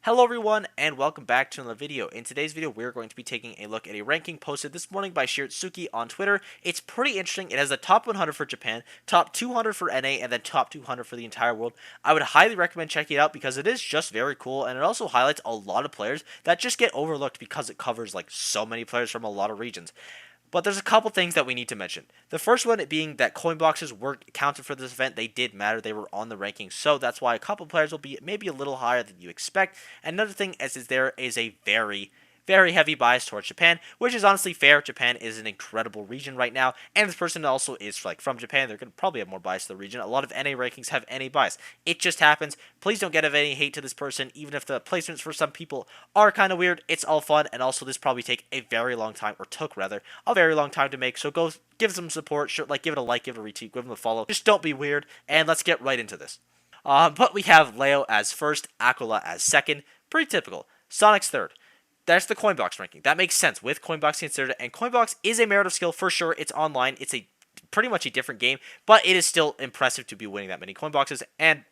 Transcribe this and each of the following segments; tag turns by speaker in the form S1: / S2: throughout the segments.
S1: Hello everyone and welcome back to another video. In today's video we're going to be taking a look at a ranking posted this morning by Shiritsuki on Twitter. It's pretty interesting. It has the top 100 for Japan, top 200 for NA, and then top 200 for the entire world. I would highly recommend checking it out because it is just very cool, and it also highlights a lot of players that just get overlooked because it covers like so many players from a lot of regions. But there's a couple things that we need to mention. The first one being that coin boxes were counted for this event. They did matter. They were on the rankings. So that's why a couple players will be maybe a little higher than you expect. And another thing is there is a very heavy bias towards Japan, which is honestly fair. Japan is an incredible region right now, and this person also is like from Japan. They're going to probably have more bias to the region. A lot of NA rankings have NA bias. It just happens. Please don't get any hate to this person, even if the placements for some people are kind of weird. It's all fun, and also this probably take a very long time, or took rather, a very long time to make. So go give some support. Sure, like give it a like, give it a retweet, give them a follow. Just don't be weird, and let's get right into this. But we have Leo as first, Aquila as second. Pretty typical. Sonic's third. That's the Coinbox ranking. That makes sense with Coinbox considered, and Coinbox is a merit of skill for sure. It's online. It's a pretty much a different game, but it is still impressive to be winning that many Coinboxes, and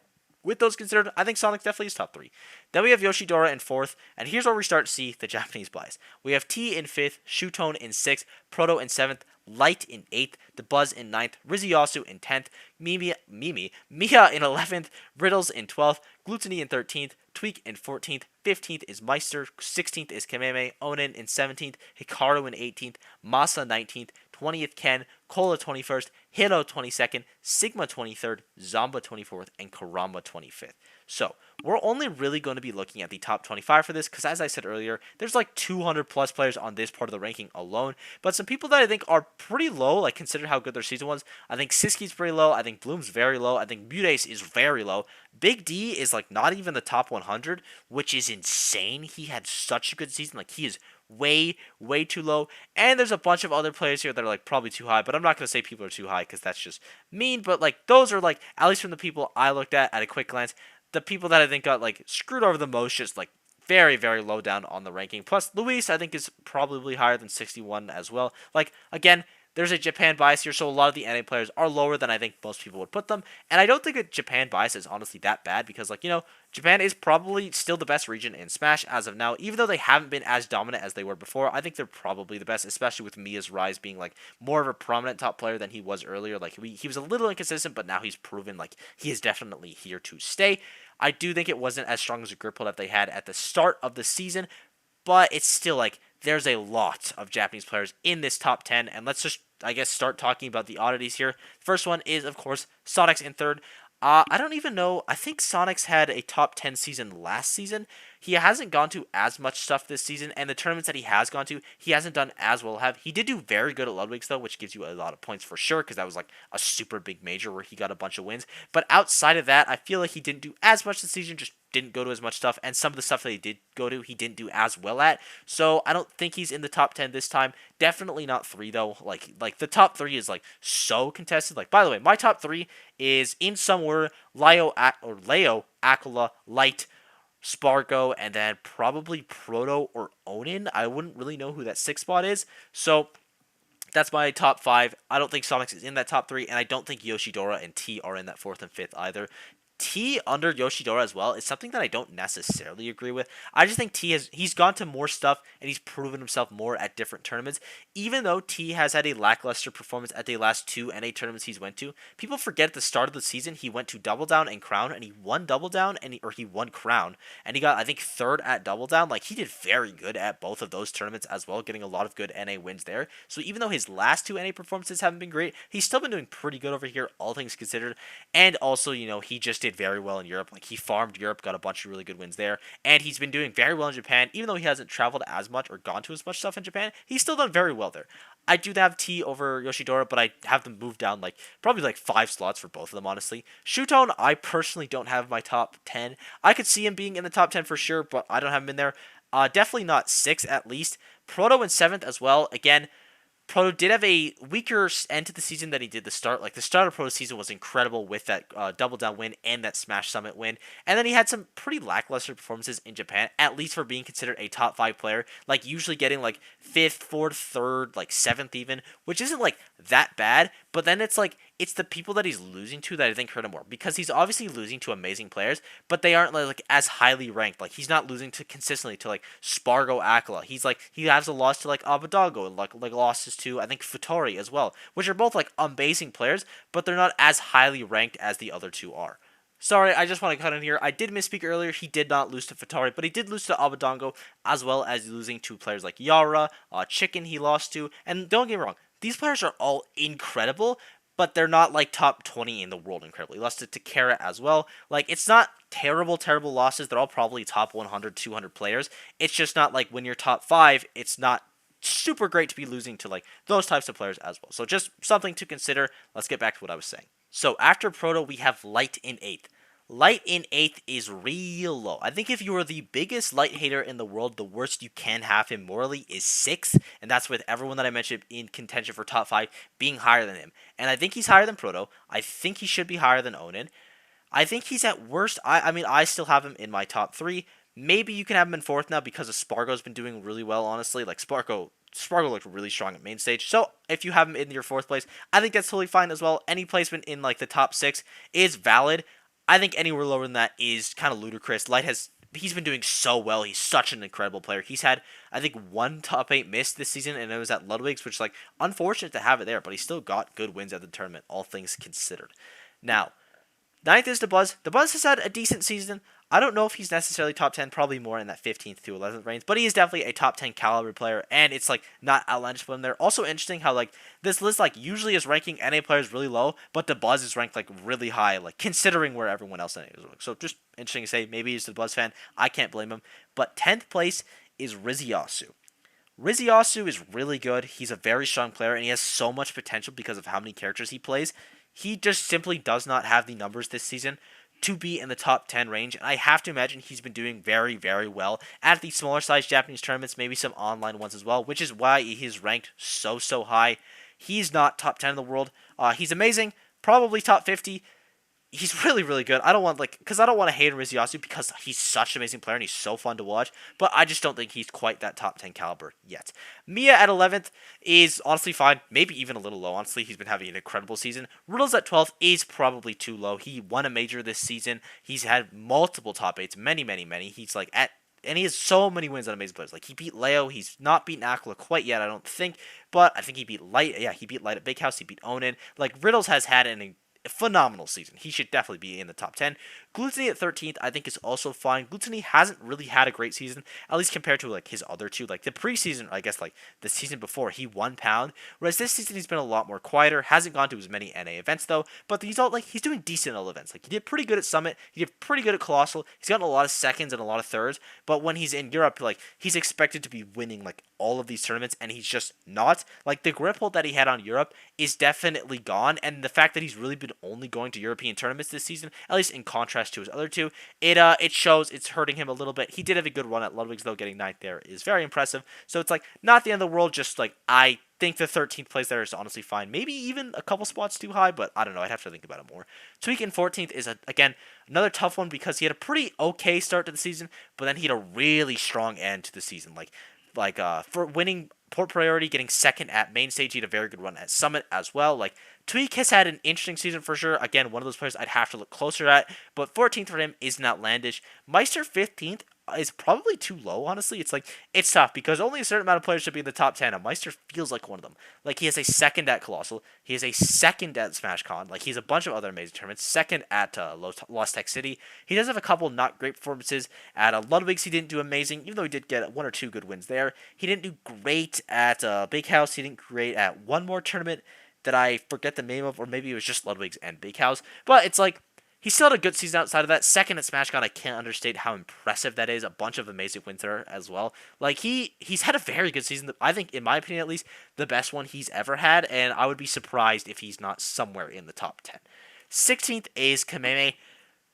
S1: with those considered, I think Sonic definitely is top 3. Then we have Yoshidora in 4th, and here's where we start to see the Japanese bias. We have T in 5th, Shutone in 6th, Proto in 7th, Light in 8th, The Buzz in 9th, Rizuyasu in 10th, Mia in 11th, Riddles in 12th, Gluttony in 13th, Tweak in 14th, 15th is Meister, 16th is Kameme, Onin in 17th, Hikaru in 18th, Masa 19th, 20th Ken, Cola 21st, Hiro 22nd, Sigma 23rd, Zamba 24th, and Karamba 25th. So, we're only really going to be looking at the top 25 for this, because as I said earlier, there's like 200 plus players on this part of the ranking alone, but some people that I think are pretty low, like consider how good their season was. I think Siski's pretty low, I think Bloom's very low, I think Mutace is very low. Big D is like not even the top 100, which is insane. He had such a good season, like he is way too low, and there's a bunch of other players here that are like probably too high, but I'm not going to say people are too high because that's just mean, but like those are like, at least from the people I looked at a quick glance, the people that I think got like screwed over the most, just like very low down on the ranking. Plus Luis I think is probably higher than 61 as well. Like again, there's a Japan bias here, so a lot of the NA players are lower than I think most people would put them. And I don't think a Japan bias is honestly that bad because, like, you know, Japan is probably still the best region in Smash as of now. Even though they haven't been as dominant as they were before, I think they're probably the best, especially with Mia's rise being, like, more of a prominent top player than he was earlier. Like, he was a little inconsistent, but now he's proven, like, he is definitely here to stay. I do think it wasn't as strong as a grip pull that they had at the start of the season, but it's still, like, there's a lot of Japanese players in this top 10, and let's just, I guess, start talking about the oddities here. First one is, of course, Sonic's in 3rd. I don't even know. I think Sonic's had a top 10 season last season. He hasn't gone to as much stuff this season, and the tournaments that he has gone to, he hasn't done as well. He did do very good at Ludwig's, though, which gives you a lot of points for sure, because that was like a super big major where he got a bunch of wins. But outside of that, I feel like he didn't do as much this season, just didn't go to as much stuff, and some of the stuff that he did go to, he didn't do as well at. So I don't think he's in the top 10 this time. Definitely not 3 though. Like the top 3 is like so contested. Like, by the way, my top 3 is in some order: Leo, Aquila, Light, Spargo, and then probably Proto or Onin. I wouldn't really know who that 6th spot is. So that's my top 5. I don't think Sonic is in that top 3, and I don't think Yoshidora and T are in that 4th and 5th either. T under Yoshidora as well is something that I don't necessarily agree with. I just think he's gone to more stuff and he's proven himself more at different tournaments. Even though T has had a lackluster performance at the last 2 NA tournaments he's went to, people forget at the start of the season he went to Double Down and Crown, and he won Double Down or he won Crown, and he got, I think, 3rd at Double Down. Like, he did very good at both of those tournaments as well, getting a lot of good NA wins there. So even though his last 2 NA performances haven't been great, he's still been doing pretty good over here, all things considered. And also, you know, he just did very well in Europe. Like, he farmed Europe, got a bunch of really good wins there, and he's been doing very well in Japan. Even though he hasn't traveled as much or gone to as much stuff in Japan, he's still done very well there. I do have T over Yoshidora, but I have them moved down like probably like 5 slots for both of them, honestly. Shutone, I personally don't have my top 10. I could see him being in the top 10 for sure, but I don't have him in there. Definitely not 6 at least. Proto in 7th as well. Again, Proto did have a weaker end to the season than he did the start. Like, the start of Proto's season was incredible with that Double Down win and that Smash Summit win. And then he had some pretty lackluster performances in Japan, at least for being considered a top 5 player. Like, usually getting, like, 5th, 4th, 3rd, like, 7th even, which isn't, like, that bad. But then it's like it's the people that he's losing to that I think hurt him more, because he's obviously losing to amazing players, but they aren't like as highly ranked. Like he's not losing to consistently to like Spargo Aquila. He's like he has a loss to like Abadango and like losses to I think Futari as well, which are both like amazing players, but they're not as highly ranked as the other two are. Sorry, I just want to cut in here. I did misspeak earlier. He did not lose to Fatari, but he did lose to Abadango, as well as losing to players like Yara, Chicken he lost to. And don't get me wrong, these players are all incredible, but they're not like top 20 in the world incredible. He lost to Takara as well. Like, it's not terrible, terrible losses. They're all probably top 100, 200 players. It's just not like when you're top 5, it's not super great to be losing to like those types of players as well. So just something to consider. Let's get back to what I was saying. So after Proto, we have Light in 8th. Light in 8th is real low. I think if you are the biggest Light hater in the world, the worst you can have him morally is 6th, and that's with everyone that I mentioned in contention for top 5 being higher than him. And I think he's higher than Proto. I think he should be higher than Onin. I think he's at worst. I mean, I still have him in my top 3. Maybe you can have him in 4th now because of Spargo's been doing really well, honestly. Like, Spargo looked really strong at main stage. So, if you have him in your 4th place, I think that's totally fine as well. Any placement in, like, the top 6 is valid. I think anywhere lower than that is kind of ludicrous. He's been doing so well. He's such an incredible player. He's had, I think, 1 top 8 miss this season, and it was at Ludwig's, which is, like, unfortunate to have it there, but he still got good wins at the tournament, all things considered. Now, 9th is the Buzz. The Buzz has had a decent season. I don't know if he's necessarily top 10, probably more in that 15th to 11th range, but he is definitely a top 10 caliber player, and it's like not outlandish for him there. Also interesting how like this list like usually is ranking NA players really low, but the Buzz is ranked like really high, like considering where everyone else in it is. So just interesting to say. Maybe he's the Buzz fan. I can't blame him. But 10th place is Riziasu. Riziasu is really good. He's a very strong player, and he has so much potential because of how many characters he plays. He just simply does not have the numbers this season to be in the top 10 range, and I have to imagine he's been doing very, very well at the smaller size Japanese tournaments, maybe some online ones as well, which is why he's ranked so high. He's not top 10 in the world. He's amazing, probably top 50. He's really, really good. I don't want to hate on Riziasu because he's such an amazing player and he's so fun to watch, but I just don't think he's quite that top 10 caliber yet. Mia at 11th is honestly fine, maybe even a little low. Honestly, he's been having an incredible season. Riddles at 12th is probably too low. He won a major this season. He's had multiple top 8s, many. He's like and he has so many wins on amazing players. Like, he beat Leo. He's not beaten Aquila quite yet, I don't think. But I think he beat Light. Yeah, he beat Light at Big House. He beat Onin. Like, Riddles has had an phenomenal season. He should definitely be in the top 10. Gluttony at 13th, I think, is also fine. Gluttony hasn't really had a great season, at least compared to like his other two. Like the preseason, I guess, like the season before, he won Pound, whereas this season he's been a lot more quieter. Hasn't gone to as many NA events though, but he's doing decent at all events. Like he did pretty good at Summit, he did pretty good at Colossal. He's gotten a lot of seconds and a lot of thirds, but when he's in Europe, like he's expected to be winning like all of these tournaments, and he's just not. Like the grip hold that he had on Europe is definitely gone, and the fact that he's really been only going to European tournaments this season, at least in contrast to his other two, it shows it's hurting him a little bit. He did have a good run at Ludwig's though, getting 9th there is very impressive. So it's like not the end of the world, just like I think the 13th place there is honestly fine. Maybe even a couple spots too high, but I don't know. I'd have to think about it more. Tweak in 14th is, again, another tough one because he had a pretty okay start to the season, but then he had a really strong end to the season. For winning Port Priority, getting second at main stage, he had a very good run at Summit as well. Like, Tweak has had an interesting season for sure. Again, one of those players I'd have to look closer at, but 14th for him isn't outlandish. Meister 15th is probably too low, honestly. It's tough because only a certain amount of players should be in the top 10, and Meister feels like one of them. Like, he has a second at Colossal, he has a second at SmashCon, like, he has a bunch of other amazing tournaments, second at Lost Tech City. He does have a couple not great performances. At Ludwig's, he didn't do amazing, even though he did get 1 or 2 good wins there. He didn't do great at Big House. He didn't great at one more tournament that I forget the name of, or maybe it was just Ludwig's and Big House. But it's like, he still had a good season outside of that. Second at SmashCon, I can't understate how impressive that is. A bunch of amazing wins there as well. Like, he's had a very good season. I think, in my opinion at least, the best one he's ever had, and I would be surprised if he's not somewhere in the top 10. 16th is Kameme.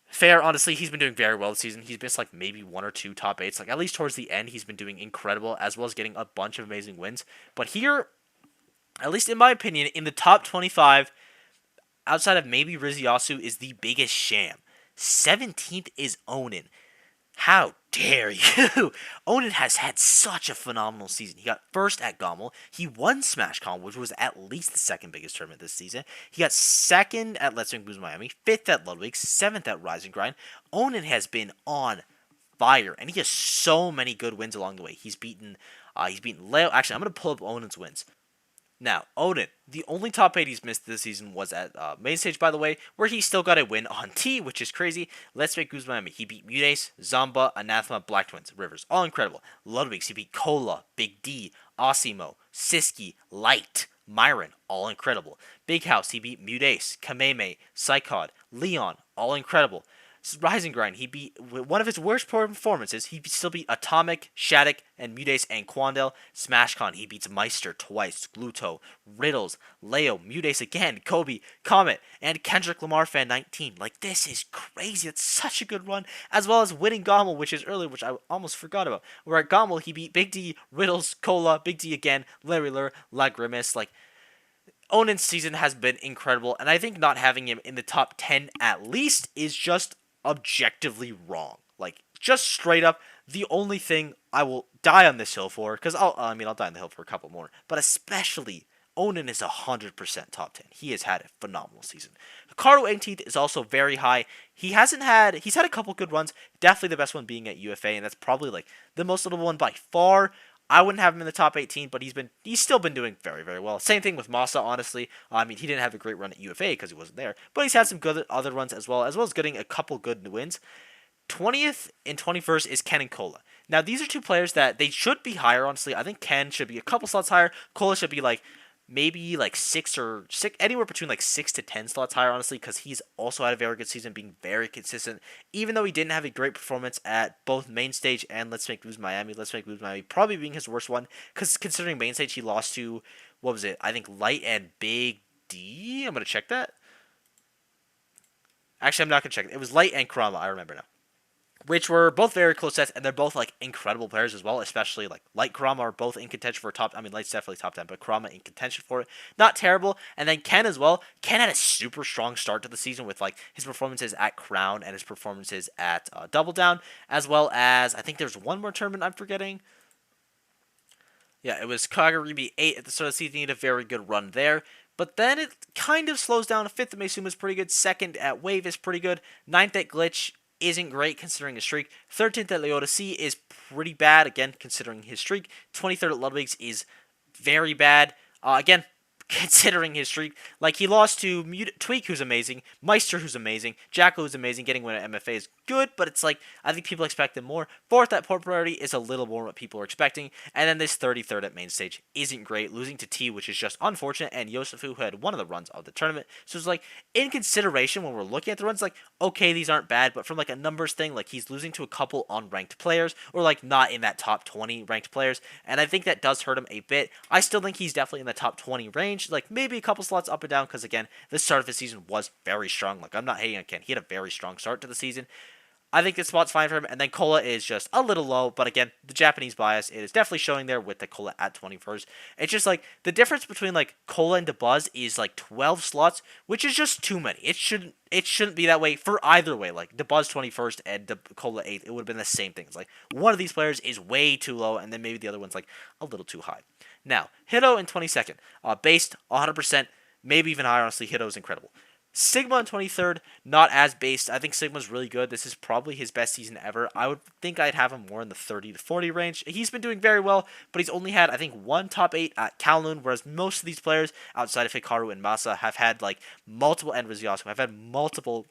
S1: Fair, honestly, he's been doing very well this season. He's missed like maybe 1 or 2 top 8s. Like, at least towards the end, he's been doing incredible, as well as getting a bunch of amazing wins. But here, at least in my opinion, in the top 25, outside of maybe Riziasu, is the biggest sham. 17th is Onin. How dare you? Onan has had such a phenomenal season. He got first at Gommel. He won SmashCon, which was at least the second biggest tournament this season. He got second at Let's Make Moves Miami, fifth at Ludwig, seventh at Rise and Grind. Onan has been on fire, and he has so many good wins along the way. He's beaten Leo. Actually, I'm gonna pull up Onan's wins. Now, Odin, the only top 8 he's missed this season was at main stage, by the way, where he still got a win on T, which is crazy. Let's make Goose Miami. He beat Mutace, Zamba, Anathema, Black Twins, Rivers. All incredible. Ludwig's, he beat Cola, Big D, Osimo, Siski, Light, Myron. All incredible. Big House, he beat Mutace, Kameme, Psychod, Leon. All incredible. Rising Grind, he beat one of his worst performances. He still beat Atomic, Shattuck, and Mutace and Quandel. SmashCon, he beats Meister twice, Gluto, Riddles, Leo, Mutace again, Kobe, Comet, and Kendrick Lamar Fan 19. Like, this is crazy. That's such a good run. As well as winning Gommel, which is earlier, which I almost forgot about. Where at Gommel, he beat Big D, Riddles, Cola, Big D again, Larry Lur, La Grimace. Like, Onan's season has been incredible, and I think not having him in the top 10 at least is just objectively wrong. Like, just straight up, the only thing I will die on this hill for, because I'll die on the hill for a couple more, but especially Onan is 100% top 10. He has had a phenomenal season. Hikaru Engteeth is also very high. He's had a couple good runs, definitely the best one being at UFA, and that's probably like the most notable one by far. I wouldn't have him in the top 18, but he's still been doing very, very well. Same thing with Masa, honestly. I mean, he didn't have a great run at UFA because he wasn't there, but he's had some good other runs as well as getting a couple good wins. 20th and 21st is Ken and Cola. Now, these are two players that they should be higher, honestly. I think Ken should be a couple slots higher. Cola should be like maybe like anywhere between like 6 to 10 slots higher, honestly, because he's also had a very good season, being very consistent. Even though he didn't have a great performance at both main stage and Let's Make Moves Miami, probably being his worst one, because considering main stage he lost to, what was it? I think Light and Big D. I'm gonna check that. Actually, I'm not gonna check it. It was Light and Kurama. I remember now, which were both very close sets, and they're both like incredible players as well. Especially like Light, Kurama are both in contention for top. I mean, Light's definitely top 10, but Kurama in contention for it. Not terrible. And then Ken as well. Ken had a super strong start to the season with like his performances at Crown and his performances at Double Down, as well as I think there's one more tournament I'm forgetting. Yeah, it was Kagaribi 8 at the start of the season. He had a very good run there. But then it kind of slows down. Fifth at Meisuma is pretty good. Second at Wave is pretty good. Ninth at Glitch isn't great considering his streak. 13th at Leota C is pretty bad, again, considering his streak. 23rd at Ludwig's is very bad. Again, considering his streak. Like, he lost to Tweak, who's amazing, Meister, who's amazing, Jacko, who's amazing. Getting win at MFA is good, but it's like, I think people expect him more. Fourth at Port Priority is a little more what people are expecting. And then this 33rd at main stage isn't great, losing to T, which is just unfortunate, and Yosefu, who had one of the runs of the tournament. So it's like, in consideration, when we're looking at the runs, like, okay, these aren't bad, but from like a numbers thing, like, he's losing to a couple unranked players, or like not in that top 20 ranked players, and I think that does hurt him a bit. I still think he's definitely in the top 20 range, like maybe a couple slots up and down, because again, the start of the season was very strong. Like, I'm not hating on Ken, he had a very strong start to the season. I think this spot's fine for him, and then Cola is just a little low, but again, the Japanese bias is definitely showing there with the Cola at 21st. It's just like, the difference between like Cola and DeBuzz is like 12 slots, which is just too many. It shouldn't be that way for either way. Like, DeBuzz 21st and Cola 8th, it would have been the same thing. It's like, one of these players is way too low, and then maybe the other one's like a little too high. Now, Hito in 22nd, based 100%, maybe even higher, honestly. Hito is incredible. Sigma in 23rd, not as based. I think Sigma's really good. This is probably his best season ever. I would think I'd have him more in the 30 to 40 range. He's been doing very well, but he's only had, I think, one top 8 at Kowloon, whereas most of these players outside of Hikaru and Masa have had like multiple, and Riziasu have had multiple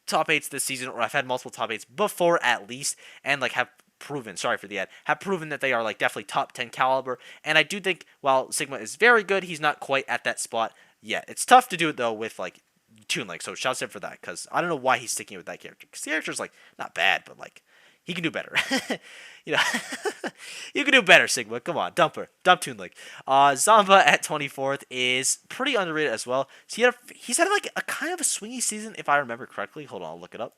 S1: top 8s this season, or I've had multiple top 8s before at least, and like have proven, sorry for the ad, have proven that they are like definitely top 10 caliber. And I do think while Sigma is very good, he's not quite at that spot yet. It's tough to do it though with like Toon Link, so shouts out for that, because I don't know why he's sticking with that character, because the character's like not bad, but like he can do better. You know, you can do better, Sigma. Come on, dump Toon Link. Zamba at 24th is pretty underrated as well. So he's had like a kind of a swingy season, if I remember correctly. Hold on, I'll look it up.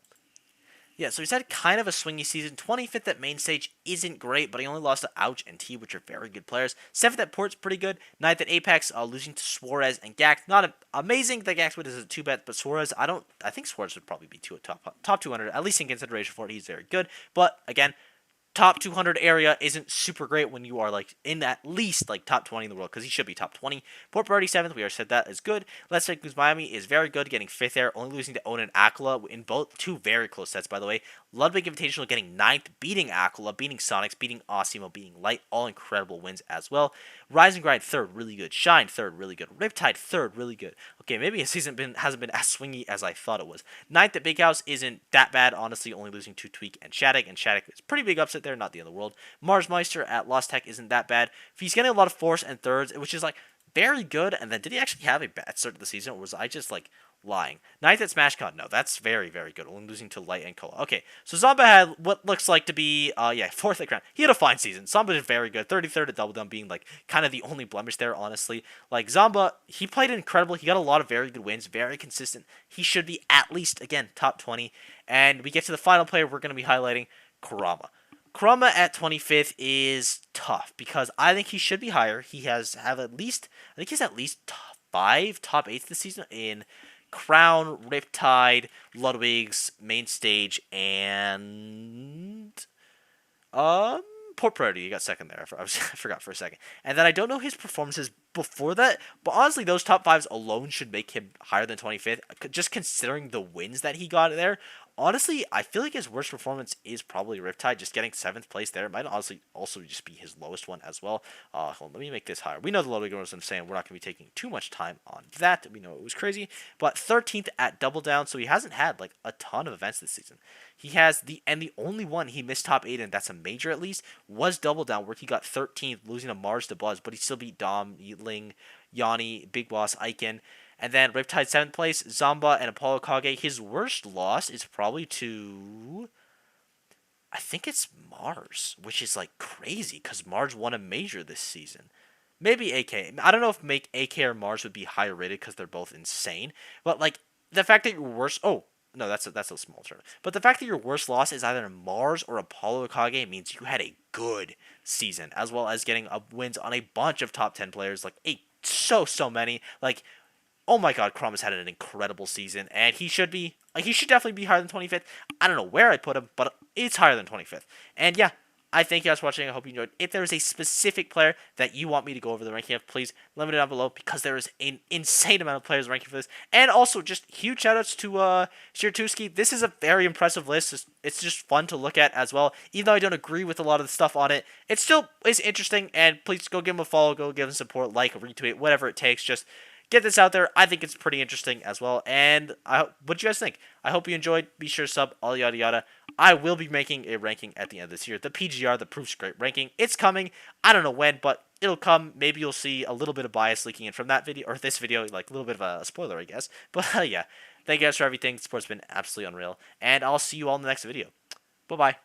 S1: Yeah, so he's had kind of a swingy season. 25th at main stage isn't great, but he only lost to Ouch and T, which are very good players. 7th at Port's pretty good. 9th at Apex, losing to Suarez and Gax. Not amazing that Gax win is a 2-bet, but Suarez, I think Suarez would probably be top 200, at least in consideration for it. He's very good. But again, top 200 area isn't super great when you are like in at least like top 20 in the world, because he should be top 20. Port Priority 7th, we already said that is good. Let's Take Moves Miami is very good, getting 5th there, only losing to Onan and Aquila in both two very close sets, by the way. Ludwig Invitational getting 9th, beating Aquila, beating Sonics, beating Osimo, beating Light, all incredible wins as well. Rise and Grind 3rd, really good. Shine 3rd, really good. Riptide 3rd, really good. Okay, maybe his season hasn't been as swingy as I thought it was. 9th at Big House isn't that bad, honestly, only losing to Tweak and Shattuck is pretty big upset there, not the end of the world. Mars Meister at Lost Tech isn't that bad. He's getting a lot of 4th and 3rds, which is like very good. And then did he actually have a bad start to the season, or was I just like lying? 9th at SmashCon, no, that's very, very good. Only losing to Light and Cola. Okay, so Zamba had what looks like to be, 4th at Crown. He had a fine season. Zamba is very good. 33rd at Double Down being like kind of the only blemish there, honestly. Like Zamba, he played incredible. He got a lot of very good wins, very consistent. He should be at least, again, top 20. And we get to the final player we're going to be highlighting, Kurama. Kurama at 25th is tough because I think he should be higher. He has at least, I think he's at least top 8 this season in Crown, Riptide, Ludwig's, Main Stage, and Port Priority. You got second there. I forgot for a second. And then I don't know his performances before that, but honestly, those top 5s alone should make him higher than 25th, just considering the wins that he got there. Honestly, I feel like his worst performance is probably Riptide, just getting 7th place there. It might honestly also just be his lowest one as well. Hold on, let me make this higher. We know the Ludwig was insane. We're not going to be taking too much time on that. We know it was crazy. But 13th at Double Down, so he hasn't had like a ton of events this season. He has the only one he missed top 8 in, that's a major at least, was Double Down, where he got 13th, losing to Mars to Buzz, but he still beat Dom, Ling, Yanni, Big Boss, Aiken. And then Riptide 7th place, Zamba, and Apollo Kage. His worst loss is probably to, I think it's Mars, which is like crazy because Mars won a major this season. Maybe AK. I don't know if make AK or Mars would be higher rated because they're both insane. But like the fact that your worst, oh no, that's a small turn. But the fact that your worst loss is either Mars or Apollo Kage means you had a good season, as well as getting wins on a bunch of top 10 players, like so many. Like, oh my God, Krum has had an incredible season, and he should definitely be higher than 25th. I don't know where I put him, but it's higher than 25th. And yeah, I thank you guys for watching. I hope you enjoyed. If there is a specific player that you want me to go over the ranking of, please let me know down below, because there is an insane amount of players ranking for this. And also, just huge shoutouts to Shirtuski. This is a very impressive list. It's just fun to look at as well. Even though I don't agree with a lot of the stuff on it, it still is interesting. And please go give him a follow, go give him support, like, retweet, whatever it takes. Just get this out there. I think it's pretty interesting as well. And what do you guys think? I hope you enjoyed. Be sure to sub, all yada yada. I will be making a ranking at the end of this year. The PGR, the Proofs Great ranking. It's coming. I don't know when, but it'll come. Maybe you'll see a little bit of bias leaking in from that video, or this video, like a little bit of a spoiler, I guess. But yeah, thank you guys for everything. The support's been absolutely unreal. And I'll see you all in the next video. Bye-bye.